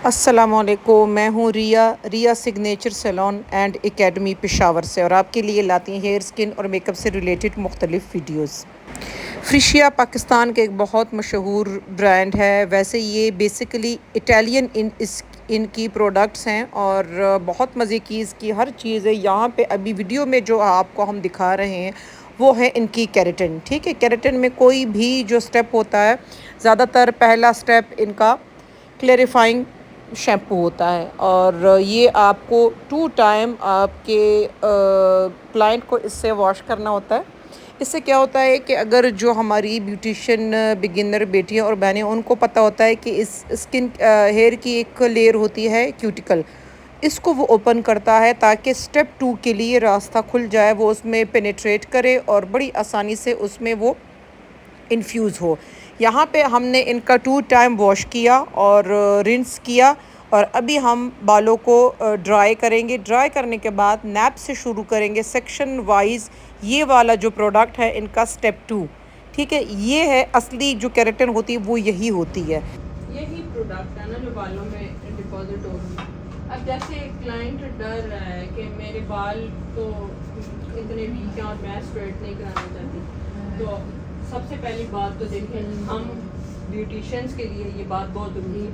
अस्सलामुअलैकुम, मैं हूँ Riya signature salon and academy Peshawar से, और आपके लिए लाती हैं हेयर स्किन और मेकअप से रिलेटेड मुख्तलिफ वीडियोस। फ्रिशिया पाकिस्तान का एक बहुत मशहूर ब्रांड है। वैसे ये बेसिकली इटालियन इनकी प्रोडक्ट्स हैं और बहुत मज़े की इसकी हर चीज़ है। यहाँ पे अभी वीडियो में जो आपको हम दिखा रहे हैं वो है इनकी केराटिन। ठीक है, केराटिन में कोई भी जो स्टेप होता है, ज़्यादातर पहला स्टेप इनका क्लेरिफाइंग शैम्पू होता है, और ये आपको 2 टाइम आपके क्लाइंट को इससे वॉश करना होता है। इससे क्या होता है कि अगर जो हमारी ब्यूटिशियन बिगिनर बेटियां और बहनें, उनको पता होता है कि इस स्किन हेयर की एक लेयर होती है क्यूटिकल, इसको वो ओपन करता है ताकि स्टेप 2 के लिए रास्ता खुल जाए, वो उसमें पेनिट्रेट करे और बड़ी आसानी से उसमें वो इन्फ्यूज़ हो। यहाँ पे हमने इनका 2 टाइम वॉश किया और रिंस किया, और अभी हम बालों को ड्राई करेंगे। ड्राई करने के बाद नैप से शुरू करेंगे सेक्शन वाइज। ये वाला जो प्रोडक्ट है इनका स्टेप 2, ठीक है, ये है असली जो केराटिन होती है, वो यही होती है। यही प्रोडक्ट है ना जो बालों में डिपॉजिट होगी। अब जैसे क्लाइंट डर रहा है कि मेरे बाल तो इतने वीक हैं और मैं स्ट्रेट नहीं कराना चाहती, तो सबसे पहली बात तो देखें, हम ब्यूटिशियंस के लिए ये बात बहुत ज़रूरी है।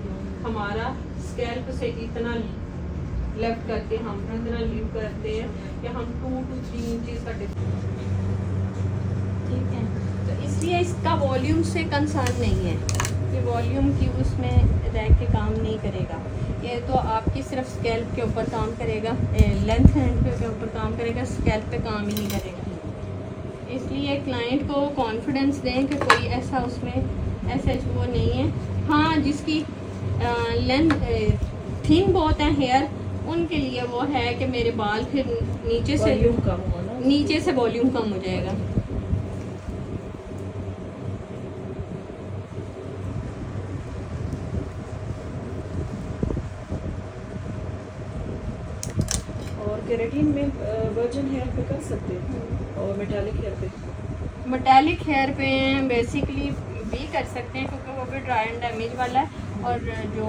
हमारा स्कैल्प से इतना लेफ्ट करके हम इतना लीव करते हैं कि हम 2 to 3 इंचज़ का ठीक है। तो इसलिए इसका वॉल्यूम से कंसर्न नहीं है कि वॉल्यूम की उसमें रह के काम नहीं करेगा। ये तो आपकी सिर्फ स्कैल्प के ऊपर काम करेगा, लेंथ हैंड के ऊपर काम करेगा, स्कैल्प पे काम ही नहीं करेगा। इसलिए क्लाइंट को कॉन्फिडेंस दें कि कोई ऐसा उसमें ऐसा वो नहीं है। हाँ, जिसकी लेंथ थिन बहुत है हेयर, उनके लिए वो है कि मेरे बाल फिर नीचे से वॉल्यूम कम हो जाएगा। और केराटिन में वर्जिन हेयर पे कर सकते हैं और मेटालिक हेयर पे बेसिकली भी कर सकते हैं क्योंकि वो भी ड्राई एंड डैमेज वाला है। और जो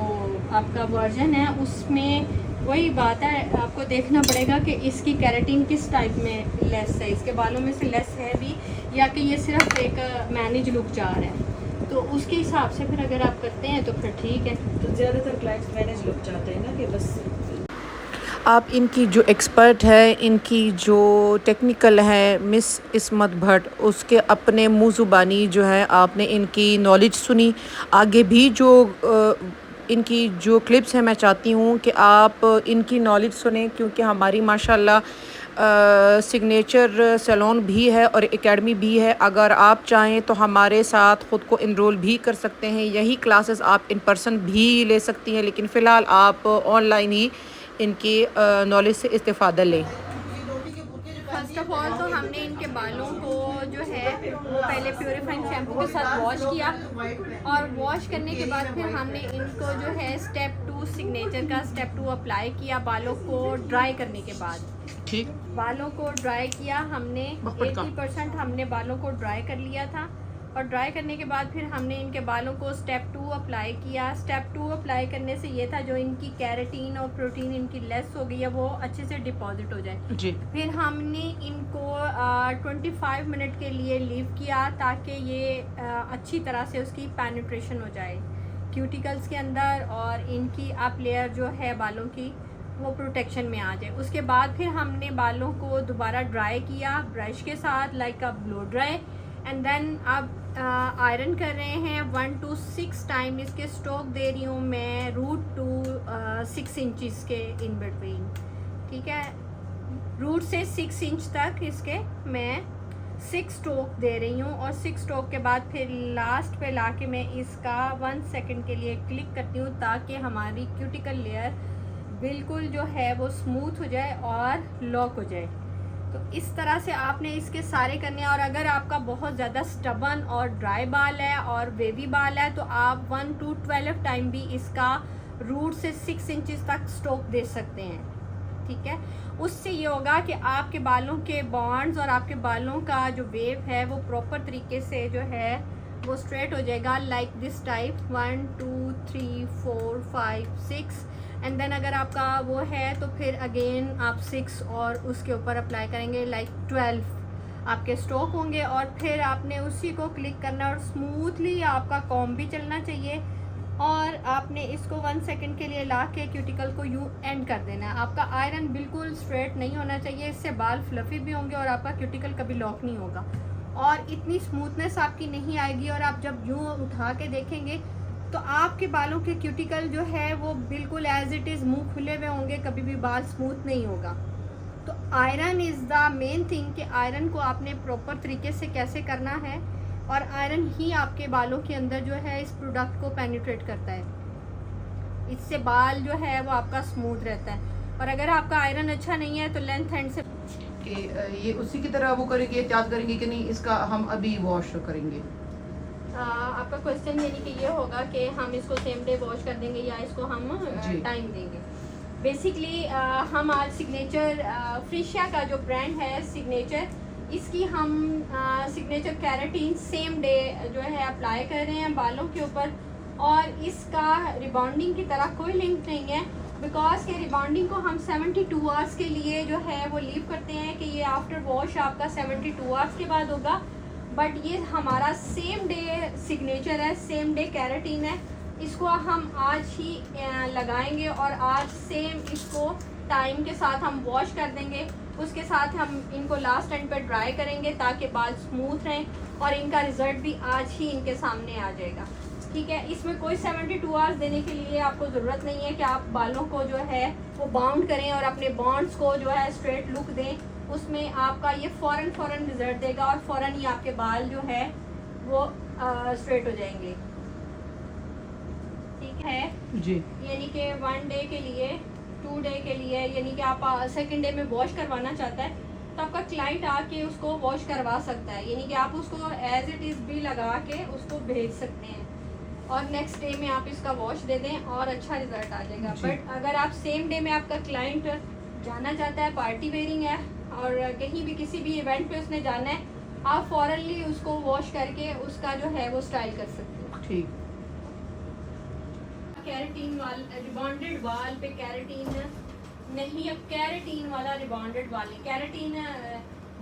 आपका वर्जन है उसमें वही बात है, आपको देखना पड़ेगा कि इसकी केराटिन किस टाइप में लेस है, इसके बालों में से लेस है भी, या कि ये सिर्फ एक मैनेज लुक चाह रहा है। तो उसके हिसाब से फिर अगर आप करते हैं तो फिर ठीक है। तो ज़्यादातर क्लाइंट्स मैनेज लुक चाहते हैं ना कि बस। आप इनकी जो एक्सपर्ट है, इनकी जो टेक्निकल है मिस इस्मत भट्ट, उसके अपने मुँह ज़ुबानी जो है आपने इनकी नॉलेज सुनी। आगे भी जो इनकी जो क्लिप्स हैं, मैं चाहती हूँ कि आप इनकी नॉलेज सुने, क्योंकि हमारी माशाल्लाह सिग्नेचर सैलून भी है और एकेडमी भी है। अगर आप चाहें तो हमारे साथ ख़ुद को इनरोल भी कर सकते हैं। यही क्लासेस आप इन पर्सन भी ले सकती हैं, लेकिन फ़िलहाल आप ऑनलाइन ही इनकी नॉलेज से इस्तेफ़ादा लें। फर्स्ट ऑफ ऑल तो हमने इनके बालों को जो है पहले प्योरीफाइंग शैम्पू के साथ वॉश किया, और वॉश करने के बाद फिर हमने इनको जो है स्टेप 2 सिग्नेचर का स्टेप 2 अप्लाई किया बालों को ड्राई करने के बाद। ठीक, बालों को ड्राई किया हमने 80% हमने बालों को ड्राई कर लिया था, और ड्राई करने के बाद फिर हमने इनके बालों को स्टेप 2 अप्लाई किया। स्टेप 2 अप्लाई करने से ये था जो इनकी केराटिन और प्रोटीन इनकी लेस हो गई है वो अच्छे से डिपॉजिट हो जाए जी। फिर हमने इनको 25 मिनट के लिए लीव किया ताकि ये अच्छी तरह से उसकी पेनिट्रेशन हो जाए क्यूटिकल्स के अंदर, और इनकी अप लेयर जो है बालों की वो प्रोटेक्शन में आ जाए। उसके बाद फिर हमने बालों को दोबारा ड्राई किया ब्रश के साथ, like a blow dry, and then अब आयरन कर रहे हैं 1 to 6 टाइम। इसके स्ट्रोक दे रही हूँ मैं रूट टू 6 इंचज़ के इन बिटवीन, ठीक है, रूट से 6 इंच तक इसके मैं 6 स्ट्रोक दे रही हूँ। और 6 स्ट्रोक के बाद फिर लास्ट पे लाके मैं इसका 1 सेकंड के लिए क्लिक करती हूँ ताकि हमारी क्यूटिकल लेयर बिल्कुल जो है वो स्मूथ हो जाए और लॉक हो जाए। तो इस तरह से आपने इसके सारे करने हैं। और अगर आपका बहुत ज़्यादा स्टबन और ड्राई बाल है और वेवी बाल है तो आप 1 to 12 टाइम भी इसका रूट से 6 इंचज़ तक स्ट्रोक दे सकते हैं, ठीक है। उससे ये होगा कि आपके बालों के बॉन्ड्स और आपके बालों का जो वेव है वो प्रॉपर तरीके से जो है वो स्ट्रेट हो जाएगा like this type 1 2 3 4 5 6 and then अगर आपका वो है तो फिर अगेन आप 6 और उसके ऊपर अप्लाई करेंगे लाइक 12 आपके स्ट्रोक होंगे और फिर आपने उसी को क्लिक करना और स्मूथली आपका कॉम्ब भी चलना चाहिए और आपने इसको 1 सेकंड के लिए ला के क्यूटिकल को यूँ एंड कर देना है। आपका आयरन बिल्कुल स्ट्रेट नहीं होना चाहिए, इससे बाल फ्लफी भी होंगे और आपका क्यूटिकल कभी लॉक नहीं होगा और इतनी स्मूथनेस आपकी नहीं आएगी और आप जब यूँ उठा के देखेंगे तो आपके बालों के क्यूटिकल जो है वो बिल्कुल एज इट इज़ मुँह खुले हुए होंगे, कभी भी बाल स्मूथ नहीं होगा। तो iron is the main thing कि आयरन को आपने प्रॉपर तरीके से कैसे करना है और आयरन ही आपके बालों के अंदर जो है इस प्रोडक्ट को पेनिट्रेट करता है, इससे बाल जो है वो आपका स्मूथ रहता है। और अगर आपका आयरन अच्छा नहीं है तो लेंथ हैंड से कि ये उसी की तरह वो करेंगे, एहतियात करेंगे कि नहीं, इसका हम अभी वॉश करेंगे। आपका क्वेश्चन यानी कि ये होगा कि हम इसको सेम डे वॉश कर देंगे या इसको हम टाइम देंगे। बेसिकली हम आज सिग्नेचर फ्रिशिया का जो ब्रांड है सिग्नेचर, इसकी हम सिग्नेचर कैरेटीन सेम डे जो है अप्लाई कर रहे हैं बालों के ऊपर और इसका रिबॉन्डिंग की तरह कोई लिंक नहीं है बिकॉज के रिबॉन्डिंग को हम 72 आवर्स के लिए जो है वो लीव करते हैं कि ये आफ्टर वॉश आपका 72 आवर्स के बाद होगा। बट ये हमारा सेम डे सिग्नेचर है, सेम डे कैरेटीन है, इसको हम आज ही लगाएंगे और आज सेम इसको टाइम के साथ हम वॉश कर देंगे। उसके साथ हम इनको लास्ट एंड पे ड्राई करेंगे ताकि बाल स्मूथ रहें और इनका रिज़ल्ट भी आज ही इनके सामने आ जाएगा। ठीक है, इसमें कोई 72 आवर्स देने के लिए आपको ज़रूरत नहीं है कि आप बालों को जो है वो बाउंड करें और अपने बॉन्ड्स को जो है स्ट्रेट लुक दें। उसमें आपका ये फ़ौरन रिजल्ट देगा और फ़ौरन ही आपके बाल जो है वो स्ट्रेट हो जाएंगे। ठीक है जी, यानी कि 1 डे के लिए 2 डे के लिए यानी कि आप सेकंड डे में वॉश करवाना चाहता है तो आपका क्लाइंट आके उसको वॉश करवा सकता है, यानी कि आप उसको एज इट इज़ भी लगा के उसको भेज सकते हैं और नेक्स्ट डे में आप इसका वॉश दे दें और अच्छा रिजल्ट आ जाएगा। बट अगर आप सेम डे में आपका क्लाइंट जाना चाहता है, पार्टी वेयरिंग है और कहीं भी किसी भी इवेंट पे उसने जाना है, आप फॉरनली उसको वॉश करके उसका जो है वो स्टाइल कर सकते हैं। ठीक। कैरेटीन वाला रिबॉन्डेड वाल पे कैरेटीन नहीं, अब कैरेटीन वाला रिबॉन्डेड वाल नहीं, कैरेटीन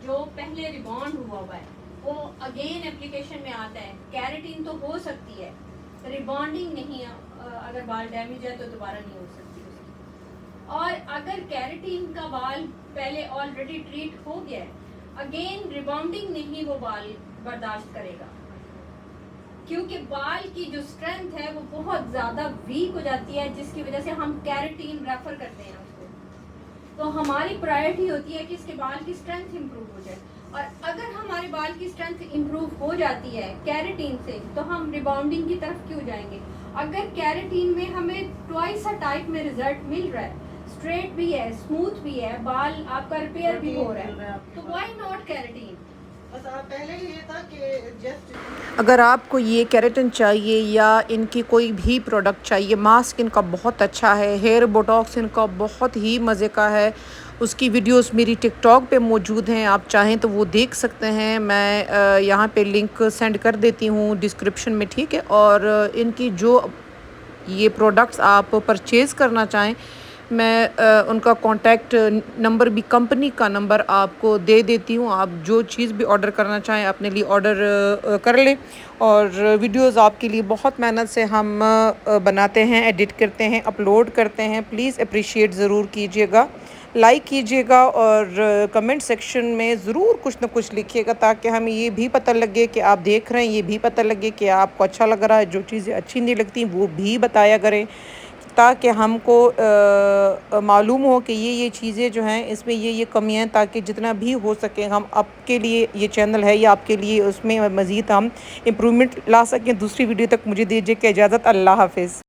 जो पहले रिबॉन्ड हुआ है वो अगेन एप्लीकेशन में आता है। कैरेटीन तो हो सकती है, रिबॉन्डिंग नहीं है, अगर बाल डैमेज है तो दोबारा नहीं हो सकती उसकी। और अगर कैरेटीन का बाल पहले ऑलरेडी ट्रीट हो गया है, अगेन रिबॉन्डिंग नहीं वो बाल बर्दाश्त करेगा क्योंकि बाल की जो स्ट्रेंथ है वो बहुत ज़्यादा वीक हो जाती है जिसकी वजह से हम कैरेटीन रेफर करते हैं उसको। तो हमारी प्रायोरिटी होती है कि इसके बाल की स्ट्रेंथ इंप्रूव हो जाए और अगर हमारे बाल की स्ट्रेंथ इंप्रूव हो जाती है कैरेटीन से तो हम रिबाउंडिंग की तरफ क्यों जाएंगे। अगर कैरेटीन में हमें ट्वाइस अ टाइप में रिजल्ट मिल रहा है, स्ट्रेट भी है, स्मूथ भी है, बाल आपका रिपेयर भी हो रहा है, तो व्हाई नॉट कैरेटीन। पहले ये था कि जस्ट अगर आपको ये केराटिन चाहिए या इनकी कोई भी प्रोडक्ट चाहिए, मास्क इनका बहुत अच्छा है, हेयर बोटॉक्स इनका बहुत ही मज़े का है, उसकी वीडियोस मेरी टिकटॉक पे मौजूद हैं, आप चाहें तो वो देख सकते हैं। मैं यहाँ पे लिंक सेंड कर देती हूँ डिस्क्रिप्शन में, ठीक है। और इनकी जो ये प्रोडक्ट्स आप परचेज़ करना चाहें, मैं उनका कॉन्टैक्ट नंबर भी, कंपनी का नंबर आपको दे देती हूँ। आप जो चीज़ भी ऑर्डर करना चाहें अपने लिए ऑर्डर कर लें। और वीडियोस आपके लिए बहुत मेहनत से हम बनाते हैं, एडिट करते हैं, अपलोड करते हैं। प्लीज़ अप्रिशिएट ज़रूर कीजिएगा, लाइक कीजिएगा और कमेंट सेक्शन में ज़रूर कुछ ना कुछ लिखिएगा ताकि हमें ये भी पता लगे कि आप देख रहे हैं, ये भी पता लगे कि आपको अच्छा लग रहा है। जो चीज़ें अच्छी नहीं लगती वो भी बताया करें ताकि हमको मालूम हो कि ये चीज़ें जो हैं इसमें ये कमियां हैं, ताकि जितना भी हो सके हम आपके लिए, ये चैनल है ये आपके लिए, उसमें मज़ीद हम इम्प्रूवमेंट ला सकें। दूसरी वीडियो तक मुझे दीजिए कि इजाज़त। अल्लाह हाफ़िज़।